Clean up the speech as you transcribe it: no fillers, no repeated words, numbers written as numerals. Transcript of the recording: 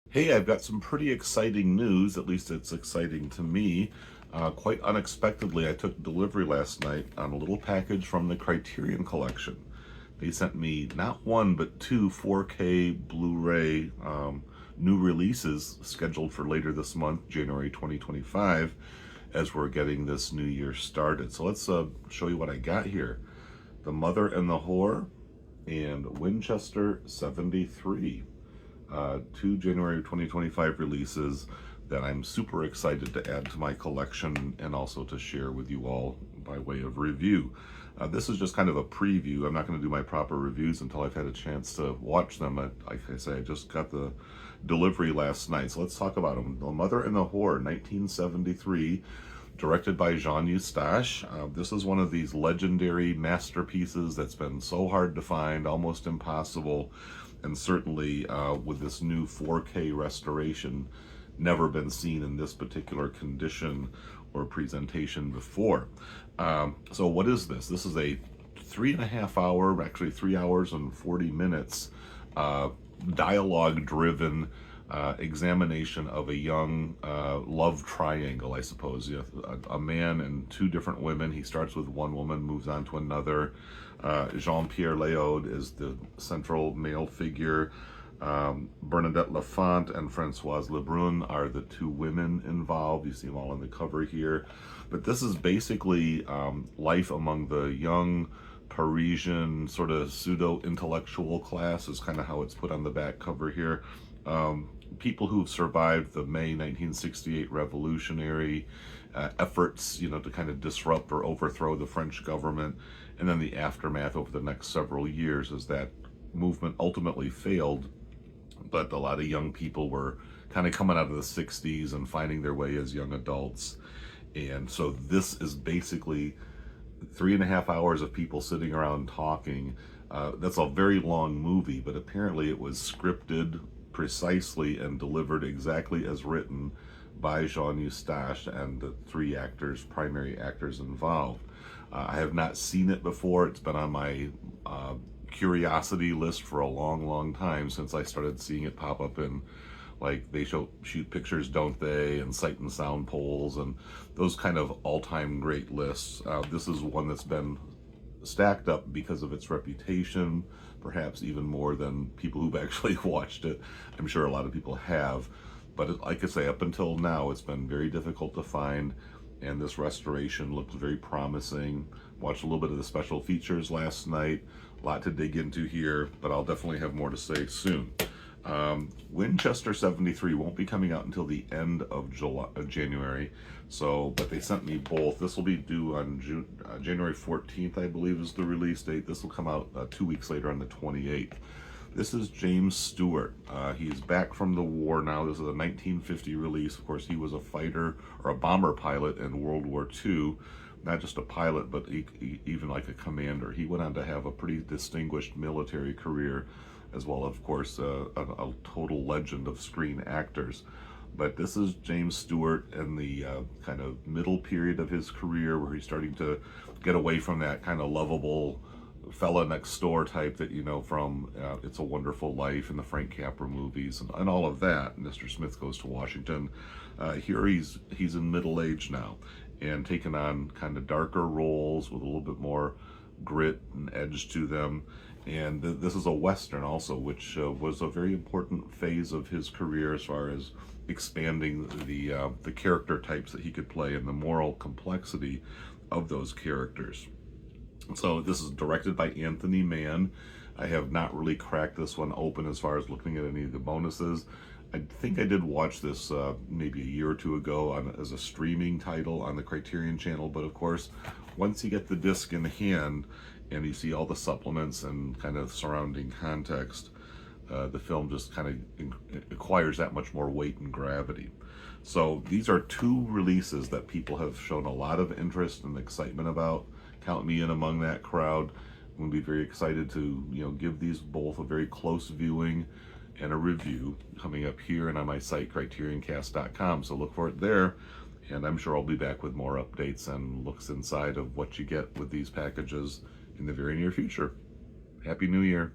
Hey, I've got some pretty exciting news. At least it's exciting to me. Quite unexpectedly, I took delivery last night on a little package from the Criterion Collection. They sent me not one, but two 4K Blu-ray new releases scheduled for later this month, January 2025, as we're getting this new year started. So let's show you what I got here. The Mother and the Whore and Winchester 73. Two January 2025 releases that I'm super excited to add to my collection and also to share with you all by way of review. This is just kind of a preview. I'm not going to do my proper reviews until I've had a chance to watch them. Like I say, I just got the delivery last night. So let's talk about them. The Mother and the Whore, 1973, directed by Jean Eustache. This is one of these legendary masterpieces that's been so hard to find, almost impossible, and certainly with this new 4K restoration, never been seen in this particular condition or presentation before. So what is this? This is a 3.5 hour, actually 3 hours and 40 minutes, dialogue-driven examination of a young love triangle, I suppose. You know, a man and two different women. He starts with one woman, moves on to another. Jean-Pierre Léaud is the central male figure. Bernadette Lafont and Françoise Lebrun are the two women involved. You see them all on the cover here. But this is basically life among the young Parisian sort of pseudo-intellectual class is kind of how it's put on the back cover here. People who've survived the May 1968 revolutionary efforts, you know, to kind of disrupt or overthrow the French government, and then the aftermath over the next several years as that movement ultimately failed. But a lot of young people were kind of coming out of the 60s and finding their way as young adults. And so this is basically 3.5 hours of people sitting around talking. That's a very long movie, but apparently it was scripted precisely and delivered exactly as written by Jean Eustache and the three actors, primary actors involved. I have not seen it before. It's been on my curiosity list for a long time since I started seeing it pop up in, like, they shoot pictures, don't they, and Sight and Sound polls and those kind of all-time great lists. This is one that's been stacked up because of its reputation, perhaps even more than people who've actually watched it. I'm sure a lot of people have, but like I say, up until now, it's been very difficult to find, and this restoration looks very promising. Watched a little bit of the special features last night. A lot to dig into here, but I'll definitely have more to say soon. Winchester 73 won't be coming out until the end of January, so, but they sent me both. This will be due on January 14th, I believe is the release date. This will come out 2 weeks later on the 28th. This is James Stewart. He's back from the war now. This is a 1950 release. Of course, he was a fighter or a bomber pilot in World War II. Not just a pilot, but even like a commander. He went on to have a pretty distinguished military career, as well, of course, a total legend of screen actors. But this is James Stewart in the kind of middle period of his career, where he's starting to get away from that kind of lovable fella next door type that you know from It's a Wonderful Life and the Frank Capra movies and all of that. Mr. Smith Goes to Washington. Here he's in middle age now and taking on kind of darker roles with a little bit more grit and edge to them. And this is a Western also, which was a very important phase of his career as far as expanding the character types that he could play and the moral complexity of those characters. So this is directed by Anthony Mann. I have not really cracked this one open as far as looking at any of the bonuses. I think I did watch this maybe a year or two ago as a streaming title on the Criterion channel, but of course, once you get the disc in hand and you see all the supplements and kind of surrounding context, the film just kind of acquires that much more weight and gravity. So these are two releases that people have shown a lot of interest and excitement about. Count me in among that crowd. I'm going to be very excited to, you know, give these both a very close viewing and a review coming up here and on my site, CriterionCast.com. So look for it there, and I'm sure I'll be back with more updates and looks inside of what you get with these packages in the very near future. Happy New Year.